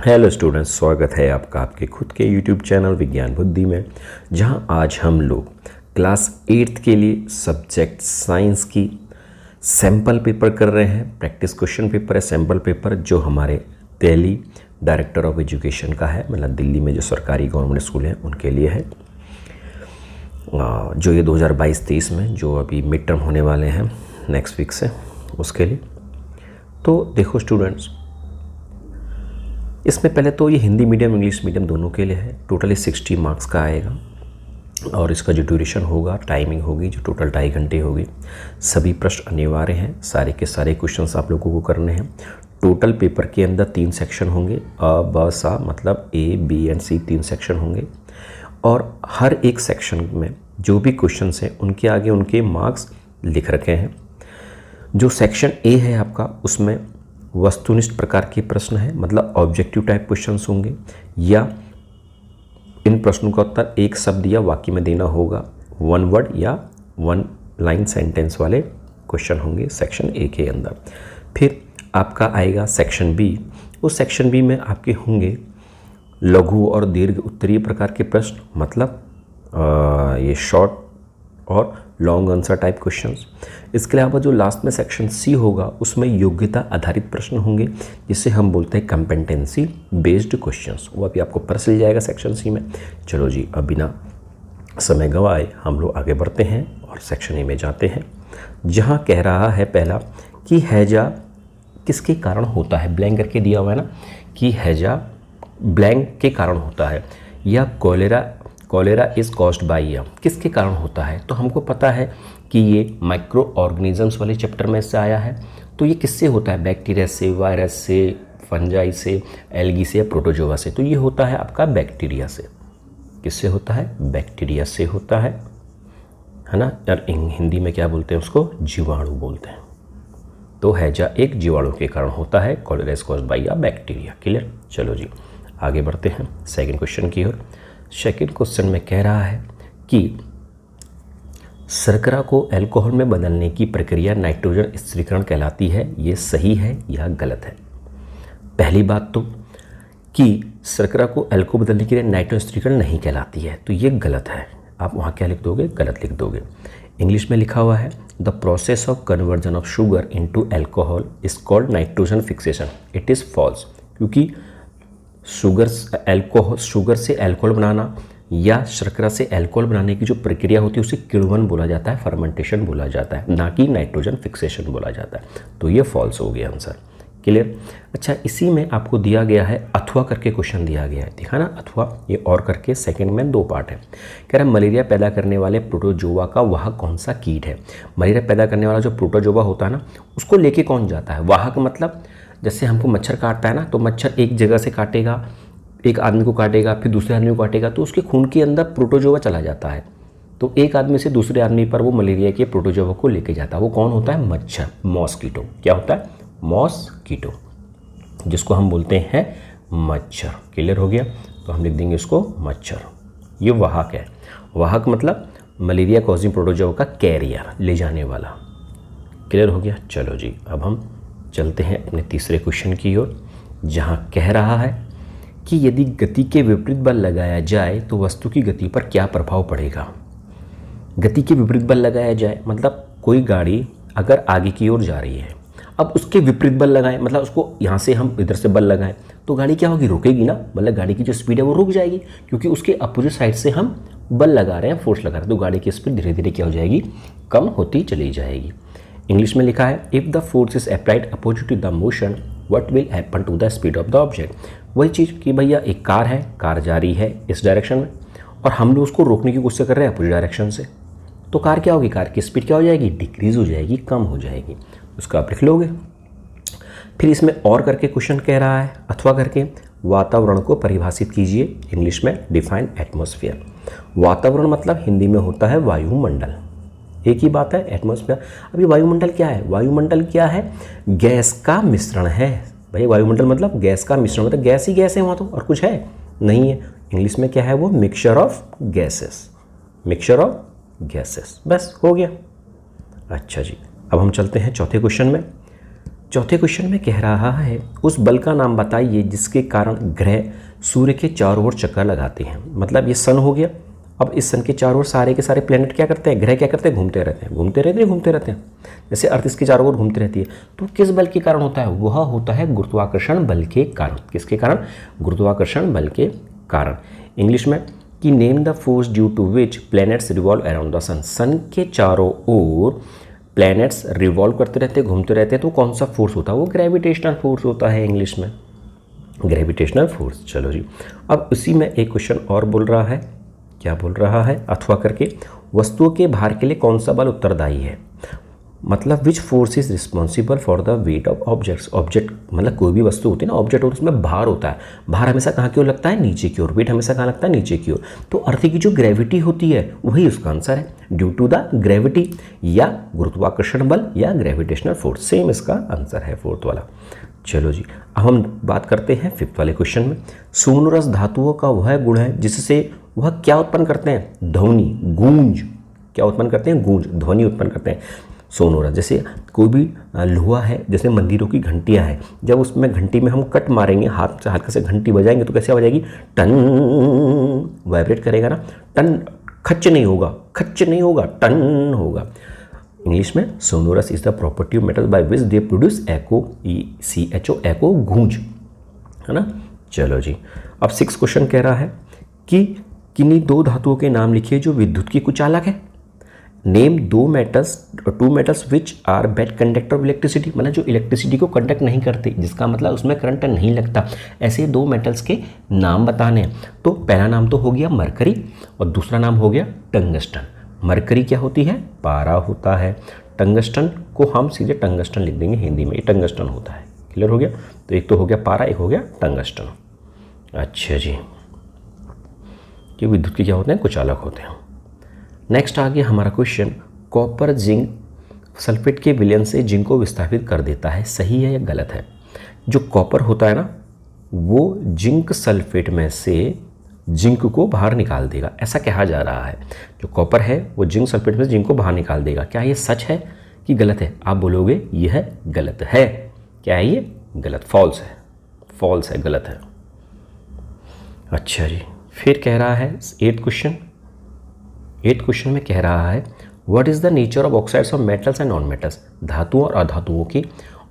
Hello students, स्वागत है आपका आपके खुद के यूट्यूब चैनल विज्ञान बुद्धि में, जहां आज हम लोग क्लास 8th के लिए सब्जेक्ट साइंस की सैम्पल पेपर कर रहे हैं। प्रैक्टिस क्वेश्चन पेपर है, सैम्पल पेपर जो हमारे दिल्ली डायरेक्टर ऑफ एजुकेशन का है, मतलब दिल्ली में जो सरकारी गवर्नमेंट स्कूल हैं उनके लिए है, जो ये 2022-23 में जो अभी मिड टर्म होने वाले हैं नेक्स्ट वीक से, उसके लिए। तो देखो स्टूडेंट्स, इसमें पहले तो ये हिंदी मीडियम इंग्लिश मीडियम दोनों के लिए है। टोटली 60 मार्क्स का आएगा और इसका जो ड्यूरेशन होगा, टाइमिंग होगी जो टोटल 2.5 घंटे होगी। सभी प्रश्न अनिवार्य हैं, सारे के सारे क्वेश्चंस आप लोगों को करने हैं। टोटल पेपर के अंदर 3 सेक्शन होंगे, अ ब सा मतलब A, B and C 3 section होंगे और हर एक सेक्शन में जो भी क्वेश्चंस हैं उनके आगे उनके मार्क्स लिख रखे हैं। जो सेक्शन A है आपका, उसमें वस्तुनिष्ठ प्रकार के प्रश्न है, मतलब ऑब्जेक्टिव टाइप क्वेश्चंस होंगे या इन प्रश्नों का उत्तर एक शब्द या वाक्य में देना होगा, 1 वर्ड या 1 लाइन सेंटेंस वाले क्वेश्चन होंगे सेक्शन A के अंदर। फिर आपका आएगा सेक्शन B। उस सेक्शन B में आपके होंगे लघु और दीर्घ उत्तरीय प्रकार के प्रश्न, मतलब ये शॉर्ट और लॉन्ग आंसर टाइप क्वेश्चंस। इसके अलावा जो लास्ट में सेक्शन C होगा उसमें योग्यता आधारित प्रश्न होंगे, जिसे हम बोलते हैं कॉम्पिटेंसी बेस्ड क्वेश्चंस। वो अभी आपको पता चल जाएगा सेक्शन C में। चलो जी, अब बिना समय गंवाए हम लोग आगे बढ़ते हैं और सेक्शन A में जाते हैं, जहाँ कह रहा है पहला कि हैजा किसके कारण होता है। ब्लैंक करके दिया हुआ है ना कि हैजा ब्लैंक के कारण होता है, या कॉलेरा इज़ कॉज्ड बाय, किसके कारण होता है। तो हमको पता है कि ये माइक्रो ऑर्गेनिजम्स वाले चैप्टर में से आया है। तो ये किससे होता है, बैक्टीरिया से, वायरस से, फंजाई से, एल्गी से या प्रोटोजोआ से। तो ये होता है आपका बैक्टीरिया से। किससे होता है, बैक्टीरिया से होता है ना यार। हिंदी में क्या बोलते हैं उसको, जीवाणु बोलते हैं। तो हैजा एक जीवाणु के कारण होता है, cholera is caused by bacteria. Clear. चलो जी आगे बढ़ते हैं सेकंड क्वेश्चन की ओर। सेकंड क्वेश्चन में कह रहा है कि शर्करा को अल्कोहल में बदलने की प्रक्रिया नाइट्रोजन स्थिरीकरण कहलाती है। ये सही है या गलत है। पहली बात तो कि शर्करा को अल्कोहल बदलने की नाइट्रोजन स्थिरीकरण नहीं कहलाती है, तो ये गलत है। आप वहाँ क्या लिख दोगे, गलत लिख दोगे। इंग्लिश में लिखा हुआ है the process of conversion of sugar into alcohol is called nitrogen fixation. It is false, क्योंकि शुगर से अल्कोहल बनाना या शर्करा से अल्कोहल बनाने की जो प्रक्रिया होती है उसे किण्वन बोला जाता है, फर्मेंटेशन बोला जाता है, ना कि नाइट्रोजन फिक्सेशन बोला जाता है। तो ये फॉल्स हो गया आंसर। क्लियर। अच्छा, इसी में आपको दिया गया है अथवा करके क्वेश्चन दिया गया है, देखा ना अथवा, ये और करके सेकंड में 2 पार्ट है। कह रहा है मलेरिया पैदा करने वाले प्रोटोजोआ का वाहक कौन सा कीट है। मलेरिया पैदा करने वाला जो प्रोटोजोआ होता है ना, उसको लेके कौन जाता है। वाहक मतलब जैसे हमको मच्छर काटता है ना, तो मच्छर एक जगह से काटेगा, एक आदमी को काटेगा, फिर दूसरे आदमी को काटेगा, तो उसके खून के अंदर प्रोटोजोआ चला जाता है। तो एक आदमी से दूसरे आदमी पर वो मलेरिया के प्रोटोजोआ को लेके जाता है। वो कौन होता है, मच्छर, मॉस्कीटो। क्या होता है, मॉस्कीटो, जिसको हम बोलते हैं मच्छर। क्लियर हो गया। तो हम लिख देंगे इसको मच्छर। ये वाहक है। वाहक मतलब मलेरिया कॉजिंग प्रोटोजोआ का कैरियर, ले जाने वाला। क्लियर हो गया। चलो जी अब हम चलते हैं अपने तीसरे क्वेश्चन की ओर, जहाँ कह रहा है कि यदि गति के विपरीत बल लगाया जाए तो वस्तु की गति पर क्या प्रभाव पड़ेगा। गति के विपरीत बल लगाया जाए मतलब कोई गाड़ी अगर आगे की ओर जा रही है, अब उसके विपरीत बल लगाएं, मतलब उसको यहाँ से हम इधर से बल लगाएं तो गाड़ी क्या होगी, रुकेगी ना। मतलब गाड़ी की जो स्पीड है वो रुक जाएगी, क्योंकि उसके अपोजिट साइड से हम बल लगा रहे हैं, फोर्स लगा रहे हैं, तो गाड़ी की स्पीड धीरे धीरे क्या हो जाएगी, कम होती चली जाएगी। इंग्लिश में लिखा है if the force is applied opposite to the motion what will happen to the speed of the object. वही चीज़ कि भैया एक कार है, कार जा रही है इस डायरेक्शन में और हम लोग उसको रोकने की कोशिश कर रहे हैं अपोजिट डायरेक्शन से, तो कार क्या होगी, कार की स्पीड क्या हो जाएगी, डिक्रीज हो जाएगी, कम हो जाएगी। उसका आप लिख लोगे। फिर इसमें और करके क्वेश्चन कह रहा है अथवा करके वातावरण को परिभाषित कीजिए। इंग्लिश में डिफाइन एटमॉस्फेयर। वातावरण मतलब हिंदी में होता है वायुमंडल, एक ही बात है, एटमॉस्फेयर। अभी वायुमंडल क्या है, वायुमंडल क्या है, गैस का मिश्रण है। भाई वायुमंडल मतलब गैस का मिश्रण, मतलब गैस ही गैस है वहाँ, तो और कुछ है नहीं है। इंग्लिश में क्या है वो, mixture of gases, mixture of gases. बस हो गया। अच्छा जी अब हम चलते हैं चौथे क्वेश्चन में। चौथे क्वेश्चन में कह रहा है उस बल का नाम बताइए जिसके कारण ग्रह सूर्य के चारों ओर चक्कर लगाते हैं। मतलब ये सन हो गया। अब इस सन के चारों ओर सारे के सारे प्लेनेट क्या करते हैं, ग्रह क्या करते हैं, घूमते रहते हैं, घूमते रहते हैं, घूमते रहते हैं। जैसे अर्थ इसके चारों ओर घूमती रहती है। तो किस बल के कारण होता है, वह होता है गुरुत्वाकर्षण बल के कारण। किसके कारण, गुरुत्वाकर्षण बल के कारण। इंग्लिश में कि name the force due to which planets revolve around the sun. Sun के चारों ओर प्लैनेट्स रिवॉल्व करते रहते हैं, घूमते रहते हैं, तो कौन सा फोर्स होता है, वो ग्रेविटेशनल फोर्स होता है इंग्लिश में, ग्रेविटेशनल फोर्स। चलो जी, अब उसी में एक क्वेश्चन और बोल रहा है, क्या बोल रहा है, अथवा करके वस्तुओं के भार के लिए कौन सा बल उत्तरदायी है। मतलब which force is responsible for the weight of objects. Object मतलब कोई भी वस्तु होती है ना, ऑब्जेक्ट और उसमें भार होता है। भार हमेशा कहाँ की ओर लगता है, नीचे की ओर। वेट हमेशा कहाँ लगता है, नीचे की ओर। तो अर्थ की जो ग्रेविटी होती है वही उसका आंसर है, ड्यू टू द ग्रेविटी, या गुरुत्वाकर्षण बल या ग्रेविटेशनल फोर्स, सेम इसका आंसर है फोर्थ वाला। चलो जी, अब हम बात करते हैं फिफ्थ वाले क्वेश्चन में। सोनोरस धातुओं का वह गुण है जिससे वह क्या उत्पन्न करते हैं, ध्वनि, गूंज। क्या उत्पन्न करते हैं, गूंज, ध्वनि उत्पन्न करते हैं। सोनोरस, जैसे कोई भी लोहा है, जैसे मंदिरों की घंटियां हैं, जब उसमें घंटी में हम कट मारेंगे, हाथ से हल्का से घंटी बजाएंगे तो कैसे आवाज आएगी, टन, वाइब्रेट करेगा ना, टन, खच्च नहीं होगा, खच्च नहीं होगा, टन होगा। इंग्लिश में sonorous is the property of metal by which they produce echo, ECHO, एको, गूंज, है ना। चलो जी, अब 6 क्वेश्चन कह रहा है कि किन्हीं दो धातुओं के नाम लिखिए जो विद्युत की कुचालक है। Name two metals which are bad conductor of electricity. मतलब जो इलेक्ट्रिसिटी को कंडक्ट नहीं करते, जिसका मतलब उसमें करंट नहीं लगता, ऐसे 2 मेटल्स के नाम बताने हैं। तो पहला नाम तो हो गया मरकरी और दूसरा नाम हो गया टंगस्टन। मरकरी क्या होती है, पारा होता है। टंगस्टन को हम सीधे टंगस्टन लिख देंगे हिंदी में, ये टंगस्टन होता है। क्लियर हो गया। तो एक तो हो गया पारा, एक हो गया टंगस्टन। अच्छा जी, कि विद्युत के क्या होते हैं, कुचालक होते हैं। नेक्स्ट आ गया हमारा क्वेश्चन, कॉपर जिंक सल्फेट के विलयन से जिंक को विस्थापित कर देता है, सही है या गलत है। जो कॉपर होता है ना, वो जिंक सल्फेट में से जिंक को बाहर निकाल देगा, ऐसा कहा जा रहा है। जो कॉपर है वो जिंक सल्फेट में से जिंक को बाहर निकाल देगा। क्या ये सच है कि गलत है। आप बोलोगे यह गलत है। क्या है ये, गलत, फॉल्स है, फॉल्स है, गलत है। अच्छा जी, फिर कह रहा है 8th क्वेश्चन में कह रहा है what is the nature of oxides of metals and non metals. धातुओं और अधातुओं की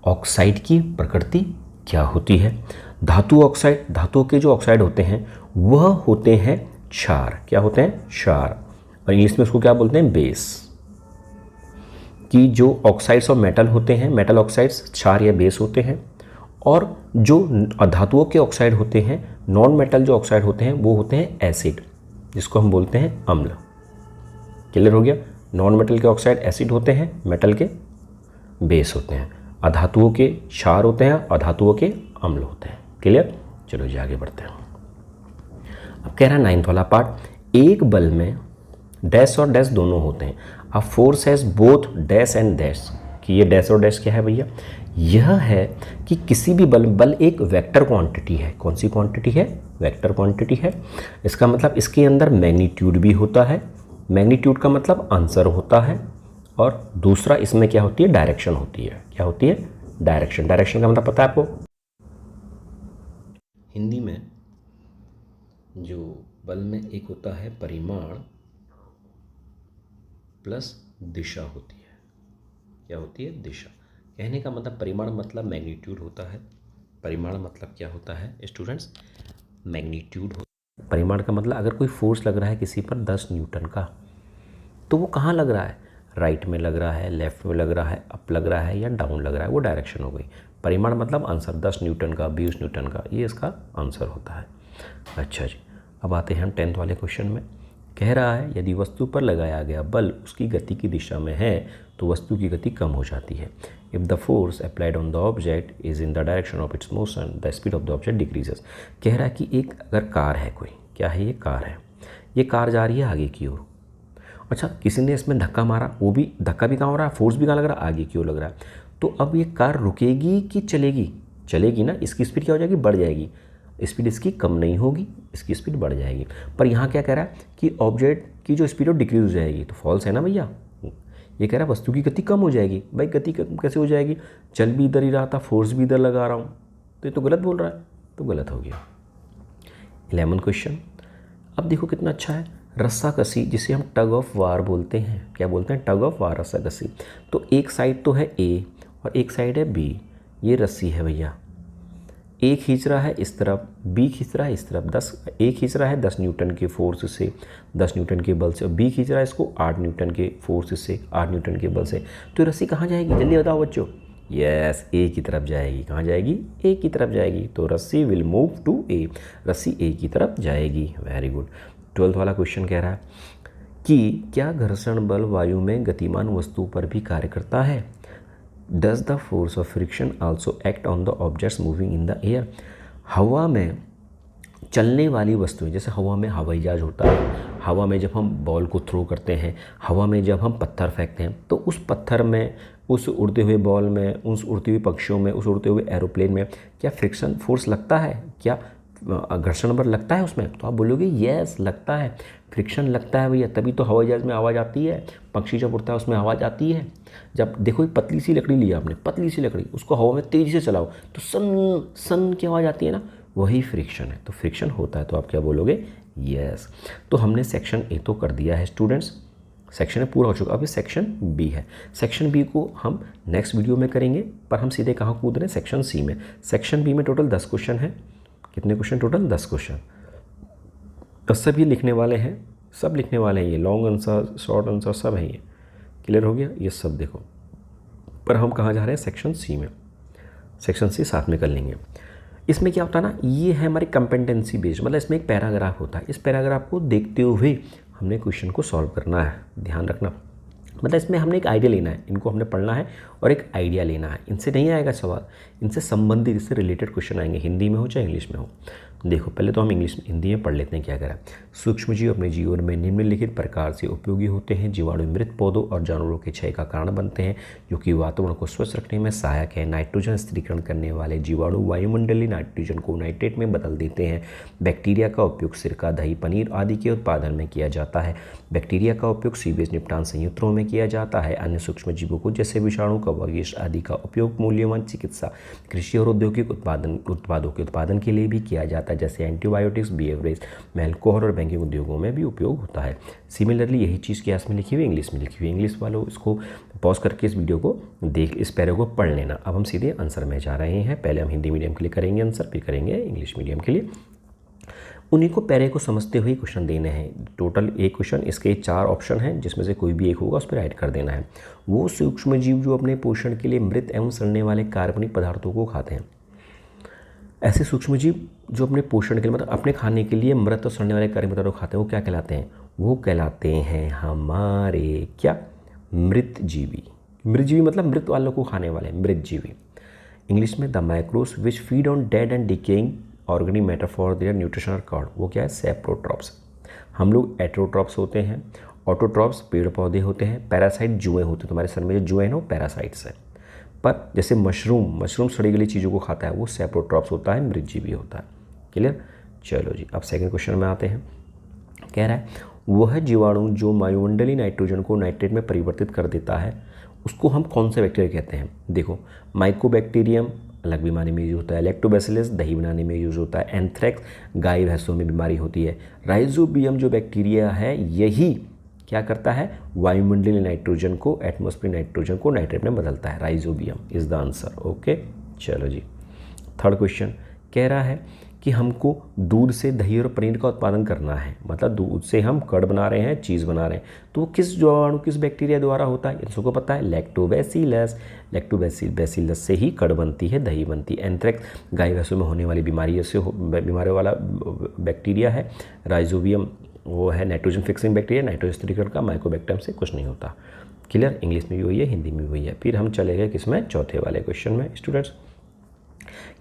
ऑक्साइड की प्रकृति क्या होती है। धातु ऑक्साइड, धातुओं के जो ऑक्साइड होते हैं वह होते हैं क्षार। क्या होते हैं, क्षार। और इंग्लिश में उसको क्या बोलते हैं, बेस। कि जो ऑक्साइड्स ऑफ मेटल होते हैं, मेटल ऑक्साइड्स क्षार या बेस होते हैं। और जो धातुओं के ऑक्साइड होते हैं, नॉन मेटल जो ऑक्साइड होते हैं वो होते हैं एसिड, जिसको हम बोलते हैं अम्ल। क्लियर हो गया। नॉन मेटल के ऑक्साइड एसिड होते हैं, मेटल के बेस होते हैं। अधातुओं के क्षार होते हैं, अधातुओं के अम्ल होते हैं। क्लियर। चलो जी आगे बढ़ते हैं। अब कह रहा है 9th वाला पार्ट, एक बल में डैश और डैश दोनों होते हैं। A force has both dash and dash. कि ये डैश और डैश क्या है भैया, यह है कि किसी भी बल एक वेक्टर क्वांटिटी है। कौन सी क्वांटिटी है, वेक्टर क्वांटिटी है। इसका मतलब इसके अंदर मैग्नीट्यूड भी होता है। मैग्नीट्यूड का मतलब आंसर होता है। और दूसरा इसमें क्या होती है, डायरेक्शन होती है। क्या होती है, डायरेक्शन। डायरेक्शन का मतलब पता है आपको, हिंदी में जो बल में एक होता है परिमाण प्लस दिशा होती है। क्या होती है, दिशा। कहने का मतलब परिमाण मतलब मैग्नीट्यूड होता है। परिमाण मतलब क्या होता है स्टूडेंट्स, मैग्नीट्यूड होता है। परिमाण का मतलब अगर कोई फोर्स लग रहा है किसी पर 10 न्यूटन का, तो वो कहाँ लग रहा है, राइट में लग रहा है, लेफ्ट में लग रहा है, अप लग रहा है या डाउन लग रहा है, वो डायरेक्शन हो गई। परिमाण मतलब आंसर 10 न्यूटन का, 20 न्यूटन का, ये इसका आंसर होता है। अच्छा जी, अब आते हैं हम 10th वाले क्वेश्चन में। कह रहा है यदि वस्तु पर लगाया गया बल उसकी गति की दिशा में है तो वस्तु की गति कम हो जाती है। If the force applied on the object is in the direction of its motion the speed of the object decreases. कह रहा है कि एक अगर कार है, कोई क्या है, ये कार है, ये कार जा रही है आगे की ओर। अच्छा, किसी ने इसमें धक्का मारा, वो भी धक्का भी कहाँ हो रहा है, फोर्स भी कहाँ लग रहा है, आगे की ओर लग रहा है। तो अब ये कार रुकेगी कि चलेगी, चलेगी ना, इसकी स्पीड क्या हो जाएगी, बढ़ जाएगी। स्पीड इसकी कम नहीं होगी, इसकी स्पीड बढ़ जाएगी। पर यहाँ क्या कह रहा है कि ऑब्जेक्ट की जो स्पीड है डिक्रीज हो जाएगी, तो फॉल्स है ना भैया। ये कह रहा है वस्तु की गति कम हो जाएगी। भाई गति कैसे हो जाएगी, चल भी इधर ही रहा था, फोर्स भी इधर लगा रहा हूँ, तो ये तो गलत बोल रहा है, तो गलत हो गया। 11 क्वेश्चन। अब देखो कितना अच्छा है, रस्साकसी जिसे हम टग ऑफ वार बोलते हैं, क्या बोलते हैं, टग ऑफ वार, रस्साकसी। तो एक साइड तो है ए और एक साइड है बी, ये रस्सी है भैया, ए खींच रहा है इस तरफ, बी खींच रहा है इस तरफ। ए खींच रहा है 10 न्यूटन के फोर्स से, 10 न्यूटन के बल से, और बी खींच रहा है इसको 8 न्यूटन के फोर्स से, 8 न्यूटन के बल से। तो रस्सी कहाँ जाएगी, जल्दी बताओ बच्चों। यस, ए की तरफ जाएगी। कहाँ जाएगी, ए की तरफ जाएगी। तो रस्सी विल मूव टू ए, रस्सी ए की तरफ जाएगी। Very good. 12th वाला क्वेश्चन कह रहा है कि क्या घर्षण बल वायु में गतिमान वस्तु पर भी कार्य करता है। Does the force of friction also act on the objects moving in the air? हवा में चलने वाली वस्तुएं, जैसे हवा में हवाई जहाज होता है, हवा में जब हम बॉल को थ्रो करते हैं, हवा में जब हम पत्थर फेंकते हैं, तो उस पत्थर में, उस उड़ते हुए बॉल में, उस उड़ते हुए पक्षियों में, उस उड़ते हुए एरोप्लेन में क्या फ्रिक्शन फोर्स लगता है, क्या घर्षण बल लगता है उसमें। तो आप बोलोगे यस लगता है, फ्रिक्शन लगता है भैया, तभी तो हवाई जहाज में आवाज़ आती है, पक्षी जब उड़ता है उसमें आवाज़ आती है। जब देखो एक पतली सी लकड़ी लिया आपने, पतली सी लकड़ी, उसको हवा में तेज़ी से चलाओ तो सन सन की आवाज़ आती है ना, वही फ्रिक्शन है। तो फ्रिक्शन होता है, तो आप क्या बोलोगे, यस। तो हमने सेक्शन ए तो कर दिया है स्टूडेंट्स, सेक्शन ए पूरा हो चुका। अभी सेक्शन बी है। सेक्शन बी को हम नेक्स्ट वीडियो में करेंगे, पर हम सीधे कहाँ कूद रहे हैं, सेक्शन सी में। सेक्शन बी में टोटल 10 क्वेश्चन है। कितने क्वेश्चन टोटल, 10 क्वेश्चन। तो सब ये लिखने वाले हैं, सब लिखने वाले हैं, ये लॉन्ग आंसर, शॉर्ट आंसर सब है। ये क्लियर हो गया, ये सब देखो। पर हम कहाँ जा रहे हैं, सेक्शन सी में। सेक्शन सी साथ में कर लेंगे। इसमें क्या होता है ना, ये है हमारी कंपेटेंसी बेस्ड, मतलब इसमें एक पैराग्राफ होता है। इस पैराग्राफ को देखते हुए हमने क्वेश्चन को सॉल्व करना है, ध्यान रखना। मतलब इसमें हमने एक आइडिया लेना है, इनको हमने पढ़ना है और एक आइडिया लेना है। इनसे नहीं आएगा सवाल, इनसे संबंधित, इससे रिलेटेड क्वेश्चन आएंगे, हिंदी में हो चाहे इंग्लिश में हो। देखो पहले तो हम हिंदी में पढ़ लेते हैं क्या करा। सूक्ष्मजीव अपने जीवन में निम्नलिखित प्रकार से उपयोगी होते हैं। जीवाणु मृत पौधों और जानवरों के क्षय का कारण बनते हैं, जो कि वातावरण को स्वच्छ रखने में सहायक है। नाइट्रोजन स्थिरीकरण करने वाले जीवाणु वायुमंडलीय नाइट्रोजन को नाइट्रेट में बदल देते हैं। बैक्टीरिया का उपयोग सिरका, दही, पनीर आदि के उत्पादन में किया जाता है। बैक्टीरिया का उपयोग सीवेज निपटान संयंत्रों में किया जाता है। अन्य सूक्ष्मजीवों को जैसे विषाणु, कवक आदि का उपयोग मूल्यवान चिकित्सा, कृषि और औद्योगिक उत्पादों के उत्पादन के लिए भी किया जाता है, जैसे एंटीबायोटिक्स, बिहेवियरेज में, अल्कोहल और बैंकिंग उद्योगों में भी उपयोग होता है। सिमिलरली यही चीज़ क्या इसमें लिखी हुई, इंग्लिश में लिखी हुई। इंग्लिश वालों इसको पॉज करके इस वीडियो को देख, इस पैरे को पढ़ लेना। अब हम सीधे आंसर में जा रहे हैं। पहले हम हिंदी मीडियम के लिए करेंगे आंसर, फिर करेंगे इंग्लिश मीडियम के लिए। उन्हीं को पैरे को समझते हुए क्वेश्चन देने हैं। टोटल एक क्वेश्चन, इसके 4 ऑप्शन हैं, जिसमें से कोई भी एक होगा उस पर राइट कर देना है। वो सूक्ष्मजीव जो अपने पोषण के लिए मृत एवं सड़ने वाले कार्बनिक पदार्थों को खाते हैं। ऐसे सूक्ष्मजीव जो अपने पोषण के लिए, मतलब अपने खाने के लिए मृत और सड़ने वाले कार्बनिक पदार्थों को खाते हैं, वो क्या कहलाते हैं, वो कहलाते हैं हमारे क्या, मृतजीवी। मृतजीवी मतलब मृत वालों को खाने वाले, मृतजीवी। इंग्लिश में the microbes which feed on dead and decaying organic matter for their nutritional card, वो क्या है, सैप्रोट्रॉप्स। हम लोग एट्रोट्रॉप्स होते हैं, ऑटोट्रॉप्स पेड़ पौधे होते हैं, पैरासाइट जुएँ होते हैं। तुम्हारे सर में जो जुएँ हैं वो पैरासाइट्स है। पर जैसे मशरूम सड़ी गली चीज़ों को खाता है, वो सैप्रोट्रॉप्स होता है, मृतजीवी होता है। क्लियर। चलो जी, अब सेकंड क्वेश्चन में आते हैं। कह रहा है वह जीवाणु जो वायुमंडलीय नाइट्रोजन को नाइट्रेट में परिवर्तित कर देता है, उसको हम कौन से बैक्टीरिया कहते हैं। देखो, माइकोबैक्टीरियम अलग बीमारी में यूज होता है, लैक्टोबैसिलस दही बनाने में यूज होता है, एंथ्रेक्स गाय भैंसों में बीमारी होती है, राइजोबियम जो बैक्टीरिया है यही क्या करता है, वायुमंडलीय नाइट्रोजन को, एटमॉस्फेरिक नाइट्रोजन को नाइट्रेट में बदलता है। Rhizobium is the answer. Okay, चलो जी। थर्ड क्वेश्चन कह रहा है कि हमको दूध से दही और पनीर का उत्पादन करना है, मतलब दूध से हम कर्ड बना रहे हैं, चीज़ बना रहे हैं, तो वो किस जीवाणु, किस बैक्टीरिया द्वारा होता है, इसको पता है, लैक्टोबैसिलस। लैक्टोबैसिलस से ही कर्ड बनती है, दही बनती है। एंथ्रेक्स गाय भैंसों में होने वाली बीमारी से बीमारी वाला बैक्टीरिया है। राइजोबियम वो है नाइट्रोजन फिक्सिंग बैक्टीरिया, नाइट्रोजन स्थिरीकरण का, माइकोबैक्टीरियम से कुछ नहीं होता। क्लियर। इंग्लिश में भी वही है, हिंदी में भी वही है। फिर हम चले गए किसमें, चौथे वाले क्वेश्चन में। स्टूडेंट्स,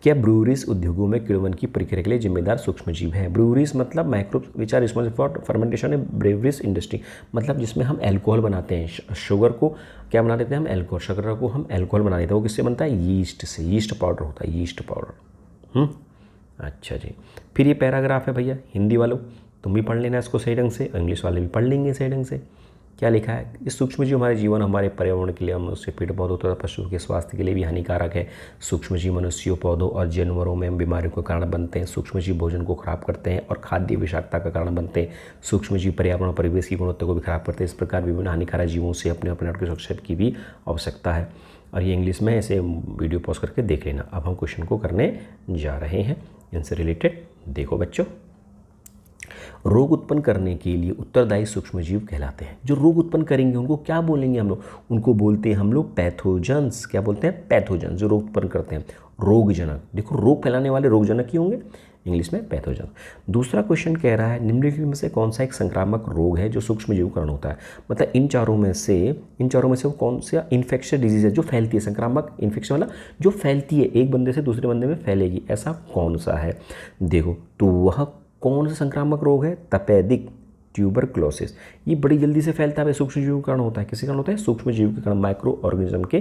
क्या ब्रूअरीज उद्योगों में किण्वन की प्रक्रिया के लिए जिम्मेदार सूक्ष्मजीव है। ब्रूअरीज मतलब microbes which are responsible for fermentation in breweries industry, मतलब जिसमें हम अल्कोहल बनाते हैं। शुगर को क्या बना देते हैं हम, अल्कोहल। शक्कर को हम अल्कोहल बना देते हैं। वो किससे बनता है, यीस्ट से। यीस्ट पाउडर होता है, यीस्ट पाउडर। अच्छा जी। फिर ये पैराग्राफ है भैया, हिंदी वालों तुम भी पढ़ लेना इसको सही ढंग से, इंग्लिश वाले भी पढ़ लेंगे सही ढंग से। क्या लिखा है, ये सूक्ष्मजीव हमारे जीवन हमारे पर्यावरण के लिए, मनुष्य पेड़ पौधों तथा पशुओं के स्वास्थ्य के लिए भी हानिकारक है। सूक्ष्मजीव मनुष्यों, पौधों और जानवरों में बीमारियों का कारण बनते हैं। सूक्ष्मजीव भोजन को खराब करते हैं और खाद्य विषाक्तता का कारण बनते हैं। सूक्ष्मजीव पर्यावरण और परिवेश की गुणवत्ता को भी खराब करते हैं। इस प्रकार विभिन्न हानिकारक जीवों से अपने आप की सुरक्षा की भी आवश्यकता है। और ये इंग्लिश में ऐसे वीडियो पॉज करके देख लेना। अब हम क्वेश्चन को करने जा रहे हैं इनसे रिलेटेड। देखो बच्चों, रोग उत्पन्न करने के लिए उत्तरदायी सूक्ष्मजीव कहलाते हैं। जो रोग उत्पन्न करेंगे उनको क्या बोलेंगे हम लोग, उनको बोलते हैं हम लोग पैथोजेंस। क्या बोलते हैं, पैथोजेंस, जो रोग उत्पन्न करते हैं, रोगजनक। देखो रोग फैलाने वाले रोगजनक ही होंगे, इंग्लिश में पैथोजन। दूसरा क्वेश्चन कह रहा है निम्नलिखित में से कौन सा एक संक्रामक रोग है जो सूक्ष्मजीव कारण होता है। मतलब इन चारों में से वो कौन सा इन्फेक्शन डिजीज है जो फैलती है, संक्रामक इन्फेक्शन वाला जो फैलती है, एक बंदे से दूसरे बंदे में फैलेगी, ऐसा कौन सा है। देखो तो वह कौन सा संक्रामक रोग है, तपेदिक ट्यूबरक्लोसिस। ये बड़ी जल्दी से फैलता है, सूक्ष्मजीव के कारण होता है। किसी कारण होता है, सूक्ष्मजीव के कारण, माइक्रो ऑर्गेनिज्म के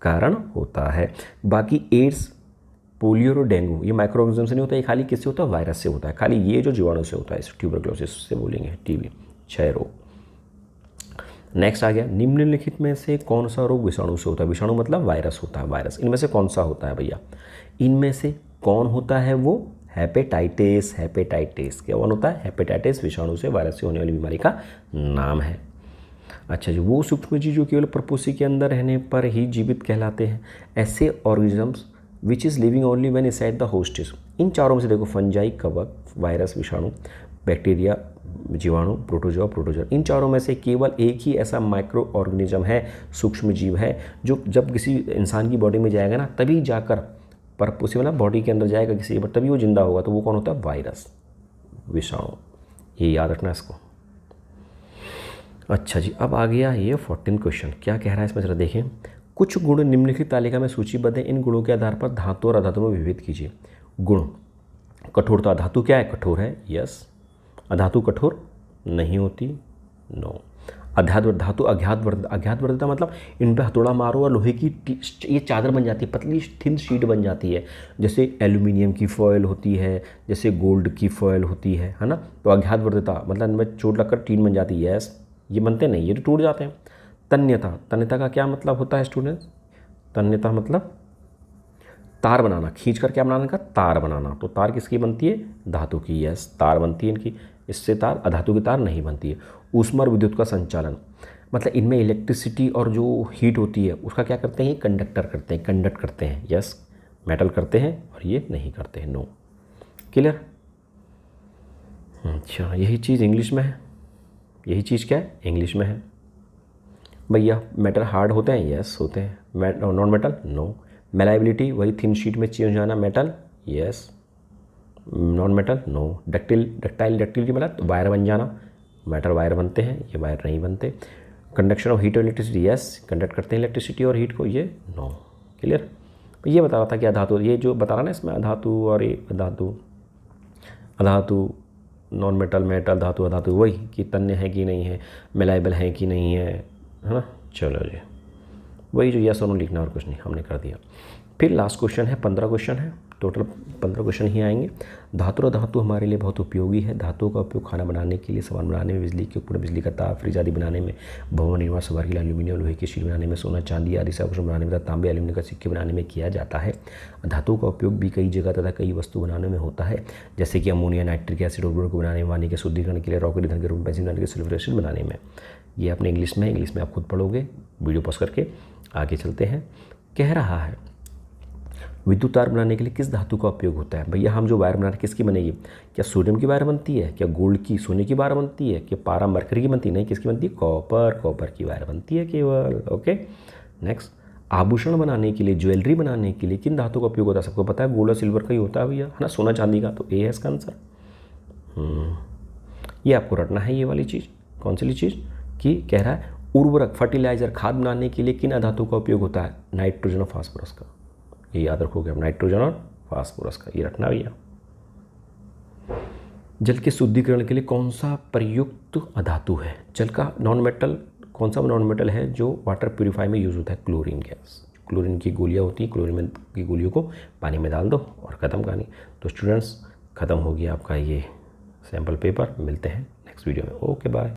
कारण होता है। बाकी एड्स, पोलियो और डेंगू ये माइक्रो ऑर्गेनिज्म से नहीं होता है, ये खाली किससे होता है, वायरस से होता है। खाली ये जो जीवाणु से होता है, इस ट्यूबरक्लोसिस से बोलेंगे, टीबी, क्षय रोग। नेक्स्ट आ गया, निम्नलिखित में से कौन सा रोग विषाणु से होता है। विषाणु मतलब वायरस होता है, वायरस। इनमें से कौन सा होता है भैया, इनमें से कौन होता है, वो हेपेटाइटिस। हेपेटाइटिस क्या होता है, हेपेटाइटिस विषाणु से, वायरस से होने वाली बीमारी का नाम है। अच्छा जी, वो सूक्ष्मजीव जो केवल प्रपोसी के अंदर रहने पर ही जीवित कहलाते हैं। ऐसे organisms which is living only when inside the host is. इन चारों में से देखो, फंजाई कवक, वायरस विषाणु, बैक्टीरिया जीवाणु, प्रोटोजोआ प्रोटोजोआ, इन चारों में से केवल एक ही ऐसा माइक्रो ऑर्गेनिज्म है, सूक्ष्मजीव है, जो जब किसी इंसान की बॉडी में जाएगा ना तभी जाकर परपोसी वाला बॉडी के अंदर जाएगा किसी, बट तभी वो जिंदा होगा। तो वो कौन होता है, वायरस विषाणु। ये याद रखना इसको। अच्छा जी, अब आ गया ये 14 क्वेश्चन। क्या कह रहा है इसमें, जरा देखें। कुछ गुण निम्नलिखित तालिका में सूचीबद्ध हैं, इन गुणों के आधार पर धातु और अधातु में विभेद कीजिए। गुण, कठोरता, धातु क्या है, कठोर है, यस। अधातु कठोर नहीं होती, नो। धातु अज्ञातवर्धता मतलब इन पर हथौड़ा मारो और लोहे की ये चादर बन जाती है, पतली थिन शीट बन जाती है। जैसे एल्यूमिनियम की फॉयल होती है, जैसे गोल्ड की फॉयल होती है ना। तो अज्ञातवर्धता मतलब इनमें चोट लगकर टीन बन जाती है, यस। ये बनते नहीं, ये तो टूट जाते हैं। तन्यता, तन्यता का क्या मतलब होता है स्टूडेंट्स, तन्यता मतलब तार बनाना, खींच कर क्या बनाने का, तार बनाना। तो तार किसकी बनती है, धातु की, यस, तार बनती है इनकी। इससे तार, अधातु की तार नहीं बनती है। ऊष्मा और विद्युत का संचालन मतलब इनमें इलेक्ट्रिसिटी और जो हीट होती है उसका क्या करते हैं, कंडक्टर करते हैं, कंडक्ट करते हैं, यस। मेटल करते हैं और ये नहीं करते हैं, नो। क्लियर। अच्छा, यही चीज़ इंग्लिश में है, यही चीज़ क्या है, इंग्लिश में है भैया। मेटल हार्ड होते हैं, यस होते हैं। Non metal, no. मेलाइबिलिटी वही थिन शीट में चेंज जाना, metal, yes. Non metal, no. Ductility मतलब वायर बन जाना, मेटल वायर बनते हैं, ये वायर नहीं बनते। कंडक्शन ऑफ हीट और इलेक्ट्रिसिटी, यस, कंडक्ट करते हैं इलेक्ट्रिसिटी और हीट को, ये नो। क्लियर। ये बता रहा था कि अधातु, ये जो बता रहा ना इसमें अधातु और ये अधातु नॉन मेटल, मेटल, धातु, अधातु, वही कि तन्य है कि नहीं है, मेलाइबल है कि नहीं है ना। चलो जी, वही जो यस और नो लिखना और कुछ नहीं, हमने कर दिया। फिर लास्ट क्वेश्चन है, 15 क्वेश्चन है, टोटल 15 क्वेश्चन ही आएंगे। धातु और धातु हमारे लिए बहुत उपयोगी है। धातुओं का उपयोग खाना बनाने के लिए, सामान बनाने में, बिजली के उपकरण, बिजली का तार, फ्रिज आदि बनाने में, भवन निर्माण सामग्री के लिए एल्यूमिनियम, लोहे की शीट बनाने में, सोना चांदी आदि आभूषण बनाने में तथा तांबे एल्यूमिनियम का सिक्के बनाने में किया जाता है। धातुओं का उपयोग भी कई जगह तथा कई वस्तु बनाने में होता है, जैसे कि अमोनिया, नाइट्रिक एसिड उर्वरक को बनाने में, पानी के शुद्धिकरण के लिए, रॉकेट ईंधन के रूप में, बेंजीन बनाने के, सल्फ्यूरिक एसिड बनाने में। ये अपने इंग्लिश में है, इंग्लिश में आप खुद पढ़ोगे, वीडियो पॉज करके। आगे चलते हैं। कह रहा है विद्युत तार बनाने के लिए किस धातु का उपयोग होता है। भैया हम जो वायर बना रहे हैं किसकी बनेगी, क्या सोडियम की वायर बनती है, क्या गोल्ड की, सोने की वायर बनती है, क्या पारा मरकरी की बनती है, नहीं, किसकी बनती है, कॉपर की वायर बनती है केवल, ओके। नेक्स्ट, आभूषण बनाने के लिए, ज्वेलरी बनाने के लिए किन धातु का उपयोग होता है। सबको पता है गोल्ड और सिल्वर का ही होता है भैया, है ना, सोना चांदी का। तो ए है इसका आंसर। ये आपको रटना है, ये वाली चीज़। कौन सी चीज़ कि कह रहा है उर्वरक, फर्टिलाइजर, खाद बनाने के लिए किन अधातु का उपयोग होता है, नाइट्रोजन और फास्फोरस का। ये याद रखोगे आप, नाइट्रोजन और फास्फोरस का, ये रखना भैया। जल के शुद्धिकरण के लिए कौन सा प्रयुक्त अधातु है। जल का नॉन मेटल, कौन सा नॉन मेटल है जो वाटर प्यूरिफाई में यूज़ होता है, क्लोरीन गैस। क्लोरीन की गोलियाँ होती हैं, क्लोरीन की गोलियों को पानी में डाल दो और ख़त्म कहानी। तो स्टूडेंट्स, ख़त्म हो गया आपका ये सैम्पल पेपर। मिलते हैं नेक्स्ट वीडियो में, ओके बाय।